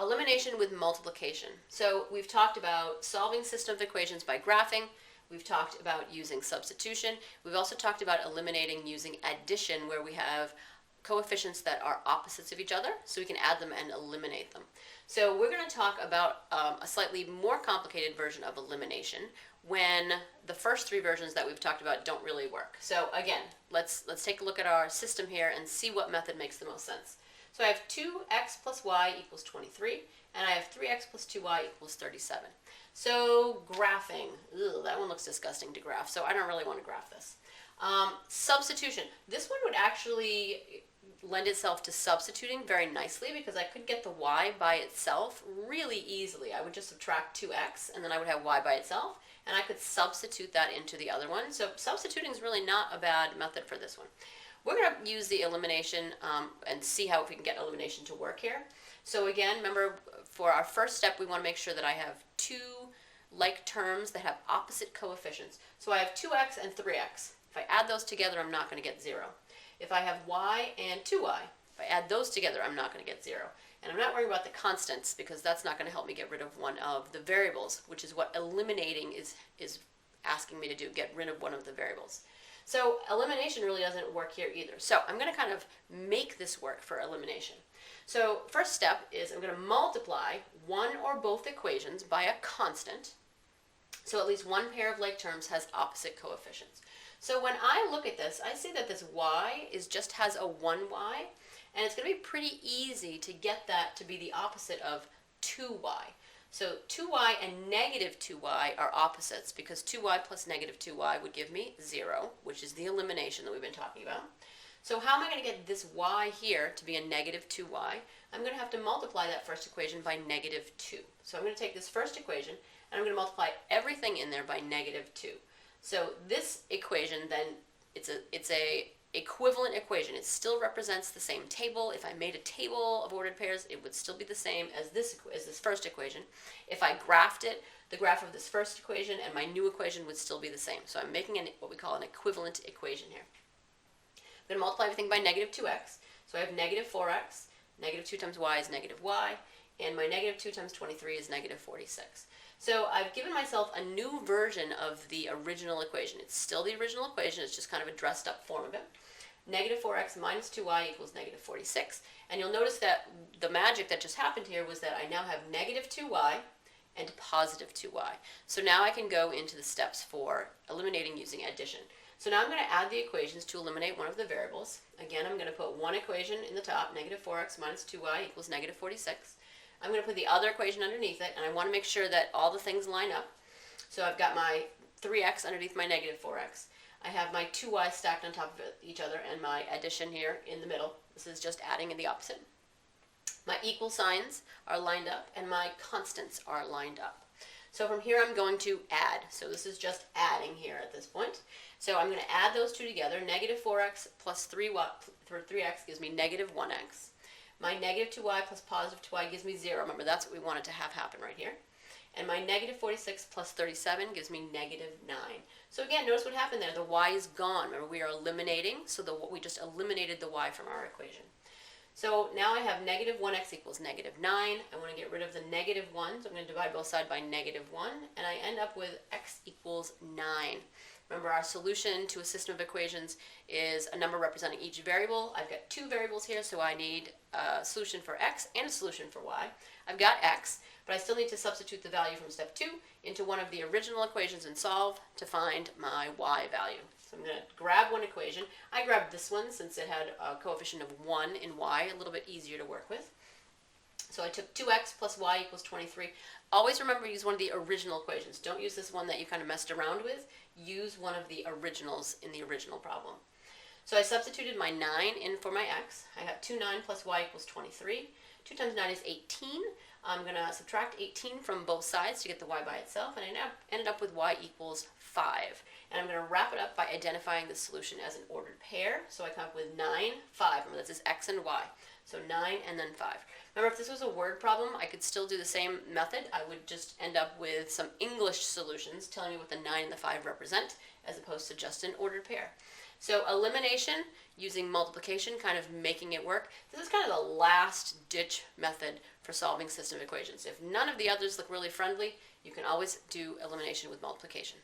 Elimination with multiplication. So we've talked about solving system of equations by graphing. We've talked about using substitution. We've also talked about eliminating using addition, where we have coefficients that are opposites of each other, so we can add them and eliminate them. So we're going to talk about a slightly more complicated version of elimination when the first three versions that we've talked about don't really work. So again, let's take a look at our system here and see what method makes the most sense. So I have 2x plus y equals 23, and I have 3x plus 2y equals 37. So graphing, that one looks disgusting to graph, so I don't really want to graph this. Substitution, this one would actually lend itself to substituting very nicely because I could get the y by itself really easily. I would just subtract 2x and then I would have y by itself, and I could substitute that into the other one. So substituting is really not a bad method for this one. We're going to use the elimination and see how we can get elimination to work here. So again, remember, for our first step, we want to make sure that I have two like terms that have opposite coefficients. So I have 2x and 3x. If I add those together, I'm not going to get 0. If I have y and 2y, if I add those together, I'm not going to get 0. And I'm not worrying about the constants because that's not going to help me get rid of one of the variables, which is what eliminating is asking me to do, get rid of one of the variables. So elimination really doesn't work here either. So I'm going to kind of make this work for elimination. So first step is I'm going to multiply one or both equations by a constant. So at least one pair of like terms has opposite coefficients. So when I look at this, I see that this y just has a 1y, and it's going to be pretty easy to get that to be the opposite of 2y. So 2y and negative 2y are opposites because 2y plus negative 2y would give me 0, which is the elimination that we've been talking about. So how am I going to get this y here to be a negative 2y? I'm going to have to multiply that first equation by negative 2. So I'm going to take this first equation and I'm going to multiply everything in there by negative 2. So this equation then, it's a equivalent equation. It still represents the same table. If I made a table of ordered pairs, it would still be the same as this first equation. If I graphed it, the graph of this first equation and my new equation would still be the same. So I'm making what we call an equivalent equation here. I'm going to multiply everything by negative 2x. So I have negative 4x, negative 2 times y is negative y, and my negative 2 times 23 is negative 46. So I've given myself a new version of the original equation. It's still the original equation, it's just kind of a dressed up form of it. Negative 4x minus 2y equals negative 46. And you'll notice that the magic that just happened here was that I now have negative 2y and positive 2y. So now I can go into the steps for eliminating using addition. So now I'm going to add the equations to eliminate one of the variables. Again, I'm going to put one equation in the top, negative 4x minus 2y equals negative 46. I'm going to put the other equation underneath it, and I want to make sure that all the things line up. So I've got my 3x underneath my negative 4x. I have my 2y stacked on top of each other and my addition here in the middle. This is just adding in the opposite. My equal signs are lined up and my constants are lined up. So from here I'm going to add. So this is just adding here at this point. So I'm going to add those two together. Negative 4x plus 3x gives me negative 1x. My negative 2y plus positive 2y gives me 0. Remember, that's what we wanted to have happen right here. And my negative 46 plus 37 gives me negative 9. So again, notice what happened there. The y is gone. Remember, we are eliminating, so we just eliminated the y from our equation. So now I have negative 1x equals negative 9. I want to get rid of the negative 1, so I'm going to divide both sides by negative 1, and I end up with x equals 9. Remember, our solution to a system of equations is a number representing each variable. I've got two variables here, so I need a solution for x and a solution for y. I've got x, but I still need to substitute the value from step 2 into one of the original equations and solve to find my y value. So I'm going to grab one equation. I grabbed this one since it had a coefficient of 1 in y, a little bit easier to work with. So I took 2x plus y equals 23. Always remember to use one of the original equations. Don't use this one that you kind of messed around with. Use one of the originals in the original problem. So I substituted my 9 in for my x. I have 2 9 plus y equals 23. 2 times 9 is 18. I'm going to subtract 18 from both sides to get the y by itself, and I ended up with y equals 5. And I'm going to wrap it up by identifying the solution as an ordered pair. So I come up with 9, 5. Remember, this is x and y. So 9 and then 5. Remember, if this was a word problem, I could still do the same method. I would just end up with some English solutions telling me what the 9 and the 5 represent, as opposed to just an ordered pair. So elimination, using multiplication, kind of making it work. This is kind of the last ditch method for solving system equations. If none of the others look really friendly, you can always do elimination with multiplication.